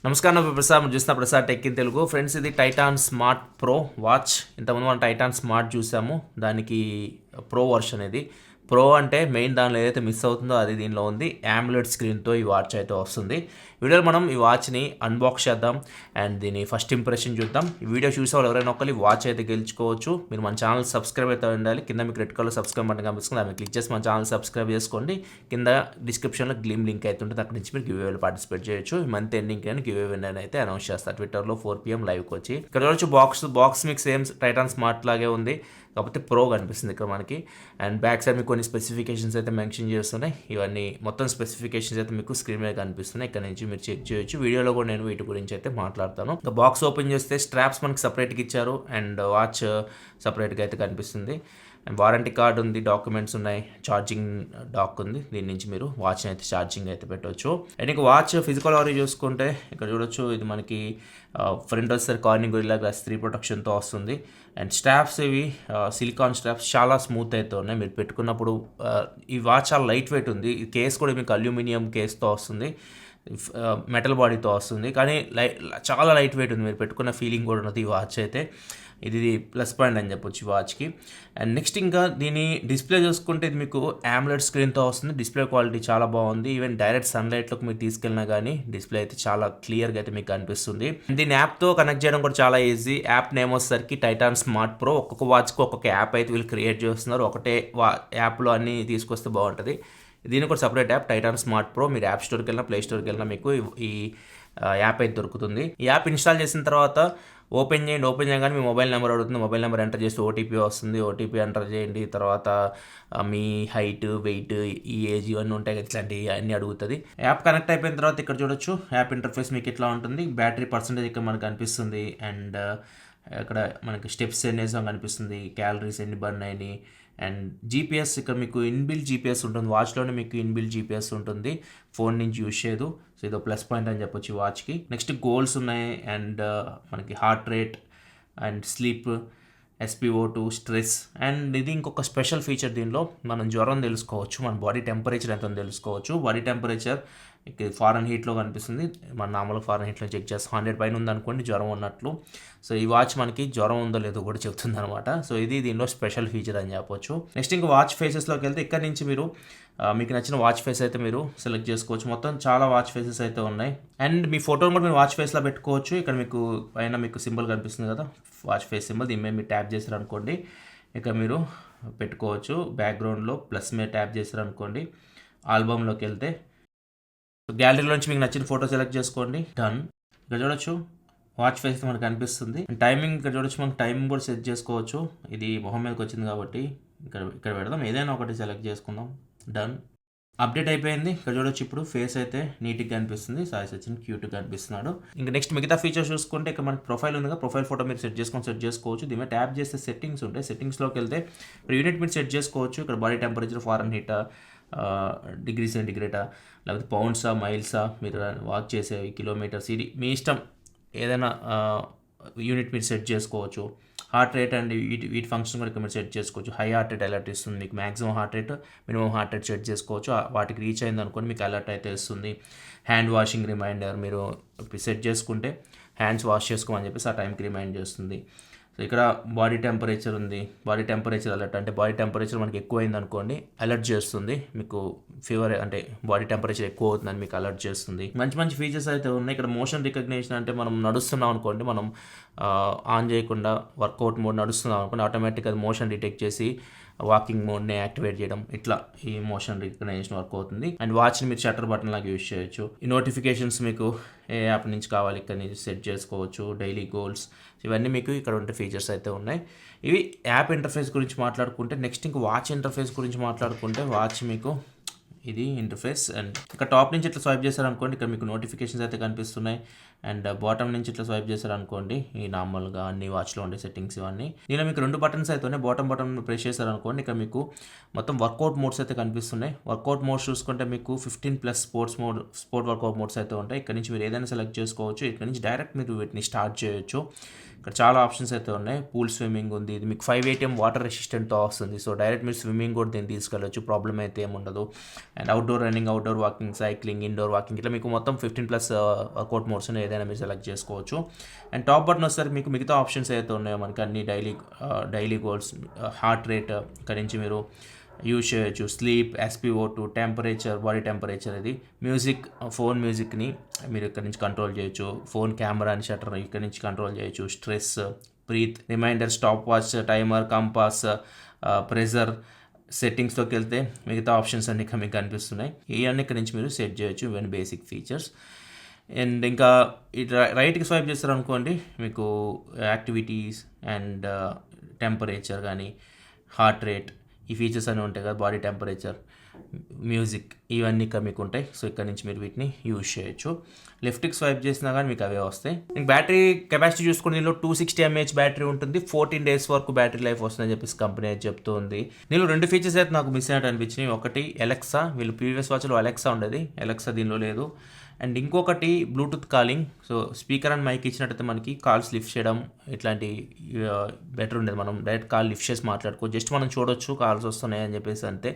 నమస్కారం నా పేరు ప్రసాద్. మీరు చూస్తున్న Prasad tech in Telugu. Friends, ఇది టైటాన్ స్మార్ట్ ప్రో వాచ్. ఇంతకుముందు మనం టైటాన్ స్మార్ట్ చూసాము, దానికి ప్రో వర్షన్ ఇది. ప్రో అంటే మెయిన్ దానిలో ఏదైతే మిస్ అవుతుందో అది దీనిలో ఉంది. AMOLED స్క్రీన్తో ఈ వాచ్ అయితే వస్తుంది. వీడియోలో మనం ఈ వాచ్ని అన్బాక్స్ చేద్దాం అండ్ దీని ఫస్ట్ ఇంప్రెషన్ చూద్దాం. ఈ వీడియో చూసే వాళ్ళు ఎవరైనా ఒకరు వాచ్ అయితే గెలుచుకోవచ్చు. మీరు మన ఛానల్ సబ్స్క్రైబ్ అయితే ఉండాలి. కింద మీకు రెడ్ కలర్ సబ్స్క్రైబ్ బటన్ కనిపిస్తుంది, దాన్ని క్లిక్ చేసి మన ఛానల్ సబ్స్క్రైబ్ చేసుకోండి. కింద డిస్క్రిప్షన్లో గ్లీమ్ లింక్ అయితే ఉంటుంది, అక్కడి నుంచి మీరు గివ్వేలో పార్టిసిపేట్ చేయొచ్చు. ఈ మంత్ ఎండింగ్ కానీ గివ్వే విన్నర్ అయితే అనౌన్స్ చేస్తారు ట్విట్టర్లో 4 PM లైవ్కి వచ్చి. ఇక్కడ వచ్చి బాక్స్ మీకు సేమ్ టైటాన్ స్మార్ట్ లాగే ఉంది, కాకపోతే ప్రో కనిపిస్తుంది ఇక్కడ మనకి. అండ్ బ్యాక్ సైడ్ మీకు కొన్ని స్పెసిఫికేషన్స్ అయితే మెన్షన్ చేస్తున్నాయి. ఇవన్నీ మొత్తం స్పెసిఫికేషన్స్ అయితే మీకు స్క్రీన్ మీద కనిపిస్తున్నాయి. ఇక్కడ నుంచి మీరు చెక్ చేయొచ్చు. వీడియోలో కూడా నేను వీటి గురించి అయితే మాట్లాడతాను. ఇంకా బాక్స్ ఓపెన్ చేస్తే స్ట్రాప్స్ మనకి సపరేట్గా ఇచ్చారు అండ్ వాచ్ సపరేట్గా అయితే కనిపిస్తుంది. అండ్ వారంటీ కార్డ్ ఉంది, డాక్యుమెంట్స్ ఉన్నాయి, ఛార్జింగ్ డాక్ ఉంది. దీని నుంచి మీరు వాచ్ని అయితే ఛార్జింగ్ అయితే పెట్టవచ్చు. అండ్ ఇంకా వాచ్ ఫిజికల్ ఆరీ చూసుకుంటే ఇక్కడ చూడొచ్చు, ఇది మనకి ఫ్రంట్ వచ్చేసరికి కార్నింగ్ గొరిల్లా గ్లాస్ 3 ప్రొటెక్షన్తో వస్తుంది. అండ్ స్ట్రాప్స్ ఇవి సిలికాన్ స్ట్రాప్స్ చాలా స్మూత్ అయితే ఉన్నాయి. మీరు పెట్టుకున్నప్పుడు ఈ వాచ్ చాలా లైట్ వెయిట్ ఉంది. ఈ కేస్ కూడా మీకు అల్యూమినియం కేస్తో వస్తుంది, మెటల్ బాడీతో వస్తుంది, కానీ చాలా లైట్ వెయిట్ ఉంది. మీరు పెట్టుకున్న ఫీలింగ్ కూడా ఉన్నది ఈ వాచ్ అయితే. ఇది ప్లస్ పాయింట్ అని చెప్పొచ్చు వాచ్కి. అండ్ నెక్స్ట్ ఇంకా దీని డిస్ప్లే చూసుకుంటే ఇది మీకు AMOLED స్క్రీన్తో వస్తుంది. డిస్ప్లే క్వాలిటీ చాలా బాగుంది. ఈవెన్ డైరెక్ట్ సన్లైట్లోకి మీరు తీసుకెళ్ళినా కానీ డిస్ప్లే అయితే చాలా క్లియర్గా అయితే మీకు కనిపిస్తుంది. దీని యాప్తో కనెక్ట్ చేయడం కూడా చాలా ఈజీ. యాప్ నేమ్ వచ్చేసరికి టైటాన్ స్మార్ట్ ప్రో. ఒక్కొక్క వాచ్కి ఒక్కొక్క యాప్ అయితే వీళ్ళు క్రియేట్ చేస్తున్నారు. ఒకటే యాప్లో అన్నీ తీసుకొస్తే బాగుంటుంది. దీని కూడా separate app Titan smart pro. మీరు యాప్ స్టోర్కి వెళ్ళినా ప్లే స్టోర్కి వెళ్ళినా మీకు ఈ యాప్ అయితే దొరుకుతుంది. ఈ యాప్ ఇన్స్టాల్ చేసిన తర్వాత ఓపెన్ చేయగానే మీ మొబైల్ నెంబర్ అడుగుతుంది. మొబైల్ నెంబర్ ఎంటర్ చేస్తే ఓటీపీ వస్తుంది. ఓటీపీ ఎంటర్ చేయండి. తర్వాత మీ హైట్, వెయిట్, ఈ ఏజ్ ఇవన్నీ ఉంటాయి కదా, ఇట్లాంటివి అన్నీ అడుగుతుంది. యాప్ కనెక్ట్ అయిపోయిన తర్వాత ఇక్కడ చూడొచ్చు, యాప్ ఇంటర్ఫేస్ మీకు ఇట్లా ఉంటుంది. బ్యాటరీ పర్సంటేజ్ ఇక్కడ మనకు కనిపిస్తుంది. అండ్ ఇక్కడ మనకి స్టెప్స్ ఎన్ని వేసాం కనిపిస్తుంది, క్యాలరీస్ ఎన్ని బర్న్ అయినాయి. అండ్ జీపీఎస్ ఇక్కడ మీకు ఇన్బిల్ట్ జీపీఎస్ ఉంటుంది. వాచ్లోనే మీకు ఇన్బిల్ట్ జీపీఎస్ ఉంటుంది, ఫోన్ నుంచి యూజ్ చేయదు. సో ఇదో ప్లస్ పాయింట్ అని చెప్పొచ్చు వాచ్కి. నెక్స్ట్ గోల్స్ ఉన్నాయి అండ్ మనకి heart rate and sleep, SpO2, stress. And ఇది ఇంకొక స్పెషల్ ఫీచర్, దీనిలో మనం జ్వరం తెలుసుకోవచ్చు, మన బాడీ టెంపరేచర్ ఎంత తెలుసుకోవచ్చు. బాడీ టెంపరేచర్ ఫారెన్ హీట్లో కనిపిస్తుంది. మన నార్మల్గా ఫారెన్ హీట్లో చెక్ చేస్తాం. 100 పైన ఉందనుకోండి జ్వరం ఉన్నట్లు. సో ఈ వాచ్ మనకి జ్వరం ఉందో లేదో కూడా చెప్తుంది అనమాట. సో ఇది దీనిలో స్పెషల్ ఫీచర్ అని చెప్పొచ్చు. నెక్స్ట్ ఇంకా వాచ్ ఫేసెస్లోకి వెళ్తే ఇక్కడ నుంచి మీరు మీకు నచ్చిన వాచ్ ఫేస్ అయితే మీరు సెలెక్ట్ చేసుకోవచ్చు. మొత్తం చాలా వాచ్ ఫేసెస్ అయితే ఉన్నాయి. అండ్ మీ ఫోటోని కూడా మీరు వాచ్ ఫేస్లో పెట్టుకోవచ్చు. ఇక్కడ మీకు పైన మీకు సింబల్ కనిపిస్తుంది కదా, వాచ్ ఫేస్ సింబల్. దీని మీద మీరు ట్యాప్ చేశారనుకోండి ఇక మీరు పెట్టుకోవచ్చు. బ్యాక్గ్రౌండ్లో ప్లస్ మీద ట్యాప్ చేశారనుకోండి, ఆల్బమ్లోకి వెళ్తే గ్యాలరీలో నుంచి మీకు నచ్చిన ఫోటో సెలెక్ట్ చేసుకోండి, డన్. ఇక్కడ చూడొచ్చు వాచ్ ఫేస్ మనకు కనిపిస్తుంది. టైమింగ్ ఇక్కడ చూడొచ్చు, మనం టైమింగ్ కూడా సెట్ చేసుకోవచ్చు. ఇది మొహం మీదకి వచ్చింది కాబట్టి ఇక్కడ పెడదాం, ఏదైనా ఒకటి సెలెక్ట్ చేసుకుందాం, డన్. అప్డేట్ అయిపోయింది. ఇక్కడ చూడొచ్చు ఇప్పుడు ఫేస్ అయితే నీట్గా కనిపిస్తుంది. సాయి సచిన్ క్యూట్గా కనిపిస్తున్నాడు. ఇంకా నెక్స్ట్ మిగతా ఫీచర్స్ చూసుకుంటే ఇక్కడ మనకి ప్రొఫైల్ ఉంది కదా, ప్రొఫైల్ ఫోటో మీరు సెట్ చేసుకోవచ్చు. దీని మీద ట్యాప్ చేస్తే సెట్టింగ్స్ ఉంటాయి. సెట్టింగ్స్లోకి వెళ్తే ఇప్పుడు యూనిట్ మీరు సెట్ చేసుకోవచ్చు. ఇక్కడ బాడీ టెంపరేచర్, ఫారెన్ హీటా, డిగ్రీ సెంటిగ్రేటా, లేకపోతే పౌండ్సా, మైల్సా, మీరు వాక్ చేసే కిలోమీటర్స్, ఇది మీ ఇష్టం. ఏదైనా యూనిట్ మీరు సెట్ చేసుకోవచ్చు. హార్ట్ రేట్ అండ్ వీటి ఫంక్షన్ కూడా ఇక్కడ మీరు సెట్ చేసుకోవచ్చు. హై హార్ట్ రేట్ అలర్ట్ ఇస్తుంది మీకు, maximum heart rate, minimum heart rate set చేసుకోవచ్చు. వాటికి రీచ్ అయింది అనుకోండి మీకు అలర్ట్ అయితే ఇస్తుంది. హ్యాండ్ వాషింగ్ రిమైండర్ మీరు సెట్ చేసుకుంటే హ్యాండ్స్ వాష్ చేసుకోమని చెప్పేసి ఆ టైంకి రిమైండ్ చేస్తుంది. సో ఇక్కడ బాడీ టెంపరేచర్ ఉంది, బాడీ టెంపరేచర్ అలర్ట్, అంటే బాడీ టెంపరేచర్ మనకి ఎక్కువైంది అనుకోండి అలర్ట్ చేస్తుంది. మీకు ఫీవర్ అంటే బాడీ టెంపరేచర్ ఎక్కువ అవుతుందని మీకు అలర్ట్ చేస్తుంది. మంచి మంచి ఫీచర్స్ అయితే ఉన్నాయి. ఇక్కడ మోషన్ రికగ్నిషన్, అంటే మనం నడుస్తున్నాం అనుకోండి, మనం ఆన్ చేయకుండా వర్కౌట్ మోడ్ నడుస్తున్నాం అనుకోండి, ఆటోమేటిక్గా అది మోషన్ డిటెక్ట్ చేసి వాకింగ్ మోడ్ని యాక్టివేట్ చేయడం, ఇట్లా ఈ మోషన్ రికగ్నైజేషన్ వర్క్ అవుతుంది. అండ్ వాచ్ని మీరు షట్టర్ బటన్ లాగా యూజ్ చేయొచ్చు. ఈ నోటిఫికేషన్స్ మీకు ఏ యాప్ నుంచి కావాలి ఇక్కడ నుంచి సెట్ చేసుకోవచ్చు. డైలీ గోల్స్, ఇవన్నీ మీకు ఇక్కడ ఉండే ఫీచర్స్ అయితే ఉన్నాయి. ఇవి యాప్ ఇంటర్ఫేస్ గురించి మాట్లాడుకుంటే, నెక్స్ట్ ఇంక వాచ్ ఇంటర్ఫేస్ గురించి మాట్లాడుకుంటే, వాచ్ మీకు ఇది ఇంటర్ఫేస్. అండ్ ఇక్కడ టాప్ నుంచి ఇట్లా స్వైప్ చేశారనుకోండి ఇక్కడ మీకు నోటిఫికేషన్స్ అయితే కనిపిస్తున్నాయి. అండ్ బాటమ్ నుంచి ఇట్లా స్వైప్ చేశారనుకోండి ఈ నార్మల్గా అన్ని వాచ్లో ఉండే సెట్టింగ్స్ ఇవన్నీ. దీనిలో మీకు 2 బటన్స్ అయితే ఉన్నాయి. బాటమ్ ప్రెస్ చేశారనుకోండి ఇక్కడ మీకు మొత్తం వర్కౌట్ మోడ్స్ అయితే కనిపిస్తున్నాయి. వర్కౌట్ మోడ్స్ చూసుకుంటే మీకు 15+ స్పోర్ట్ వర్కౌట్ మోడ్స్ అయితే ఉంటాయి. ఇక్కడ నుంచి మీరు ఏదైనా సెలెక్ట్ చేసుకోవచ్చు. ఇక్కడ నుంచి డైరెక్ట్ మీరు వీటిని స్టార్ట్ చేయొచ్చు. ఇక్కడ చాలా ఆప్షన్స్ అయితే ఉన్నాయి. పూల్ స్విమ్మింగ్ ఉంది, ఇది మీకు 5 ATM వాటర్ రెసిస్టెంట్తో వస్తుంది. సో డైరెక్ట్ మీరు స్విమ్మింగ్ కూడా దీన్ని తీసుకెళ్ళచ్చు, ప్రాబ్లం అయితే ఏముండదు. And outdoor running, outdoor walking, cycling, indoor walking, ఇట్లా మీకు మొత్తం 15+ వర్కౌట్ మోడ్స్ ఏదైనా మీరు సెలెక్ట్ చేసుకోవచ్చు. అండ్ టాప్ బటన్ వచ్చేసరికి మీకు మిగతా ఆప్షన్స్ అయితే ఉన్నాయో మనకి అన్ని డైలీ గోల్స్, హార్ట్ రేట్ ఇక్కడ నుంచి మీరు యూజ్ చేయొచ్చు, sleep, SpO2, temperature, body temperature, ఇది మ్యూజిక్, ఫోన్ మ్యూజిక్ని మీరు ఇక్కడ నుంచి కంట్రోల్ చేయొచ్చు, ఫోన్ కెమెరాని షట్టర్ ఇక్కడ నుంచి కంట్రోల్ చేయొచ్చు, stress, breathe, reminder, stopwatch, timer, compass, pressure, సెట్టింగ్స్లోకి వెళ్తే మిగతా ఆప్షన్స్ అన్ని మీకు కనిపిస్తున్నాయి. ఇవన్నీ ఇక్కడ నుంచి మీరు సెట్ చేయొచ్చు, ఇవన్నీ బేసిక్ ఫీచర్స్. అండ్ ఇంకా ఇటు రైట్కి స్వైప్ చేస్తారనుకోండి మీకు యాక్టివిటీస్ అండ్ టెంపరేచర్ కానీ, హార్ట్ రేట్, ఈ ఫీచర్స్ అన్నీ ఉంటాయి కదా, బాడీ టెంపరేచర్, మ్యూజిక్, ఇవన్నీ ఇక్కడ మీకు ఉంటాయి. సో ఇక్కడ నుంచి మీరు వీటిని యూజ్ చేయొచ్చు. లెఫ్ట్కి స్వైప్ చేసినా కానీ మీకు అవే వస్తాయి. ఇంక బ్యాటరీ కెపాసిటీ చూసుకుని దీనిలో 260 mAh బ్యాటరీ ఉంటుంది, 14 days వరకు బ్యాటరీ లైఫ్ వస్తుందని చెప్పేసి కంపెనీ అయితే చెప్తుంది. దీనిలో 2 ఫీచర్స్ అయితే నాకు మిస్ అయినట్టు అనిపించినాయి. ఒకటి ఎలెక్సా, వీళ్ళు ప్రీవియస్ వాచ్లో అలెక్సా ఉండేది, ఎలెక్సా దీనిలో లేదు. అండ్ ఇంకొకటి Bluetooth calling. So speaker and mic ఇచ్చినట్టయితే మనకి కాల్స్ లిఫ్ట్ చేయడం ఇట్లాంటి బెటర్ ఉండేది. మనం డైరెక్ట్ కాల్ లిఫ్ట్ చేసి మాట్లాడుకో, జస్ట్ మనం చూడొచ్చు కాల్స్ వస్తున్నాయి అని చెప్పేసి అంతే,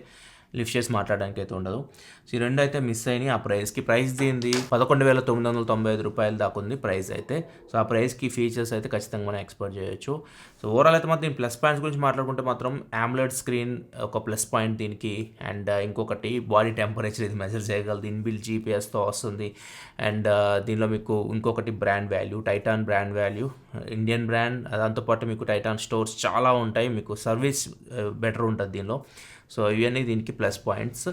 లిఫ్ట్ చేసి మాట్లాడడానికి అయితే ఉండదు. సో ఈ రెండు అయితే మిస్ అయినాయి ఆ ప్రైస్కి. ప్రైస్ దీనిది 11,995 రూపాయలు దాకా ఉంది ప్రైస్ అయితే. సో ఆ ప్రైస్కి ఫీచర్స్ అయితే ఖచ్చితంగా మనం ఎక్స్పెక్ట్ చేయొచ్చు. సో ఓవరాల్ అయితే మాత్రం దీని ప్లస్ పాయింట్స్ గురించి మాట్లాడుకుంటే మాత్రం AMOLED స్క్రీన్ ఒక ప్లస్ పాయింట్ దీనికి. అండ్ ఇంకొకటి బాడీ టెంపరేచర్ ఇది మెజర్ చేయగలదు, ఇన్బిల్ట్ GPS-తో వస్తుంది. అండ్ దీనిలో మీకు ఇంకొకటి brand value, Titan brand value, Indian brand. దాంతోపాటు మీకు టైటాన్ స్టోర్స్ చాలా ఉంటాయి, మీకు సర్వీస్ బెటర్ ఉంటుంది దీనిలో. సో ఇవన్నీ దీనికి ప్లస్ పాయింట్స్.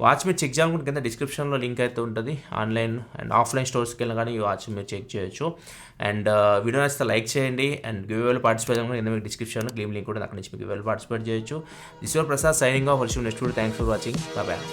వాచ్ మీరు చెక్ చేయాలనుకుంటే కింద డిస్క్రిప్షన్లో లింక్ అయితే ఉంటుంది. ఆన్లైన్ అండ్ ఆఫ్లైన్ స్టోర్స్కి వెళ్ళినా కానీ ఈ వాచ్ మీరు చెక్ చేయొచ్చు. అండ్ వీడియో నచ్చితే లైక్ చేయండి. అండ్ గివ్వేలో పార్టిసిపేట్ చేయడం కింద మీకు డిస్క్రిప్షన్లో క్లీమ్ లింక్ ఉంటుంది, అక్కడ నుంచి మీకు గివ్వేలో పార్టిసిపేట్ చేయొచ్చు. This your Prasad signing off. Next times for watching. Bye.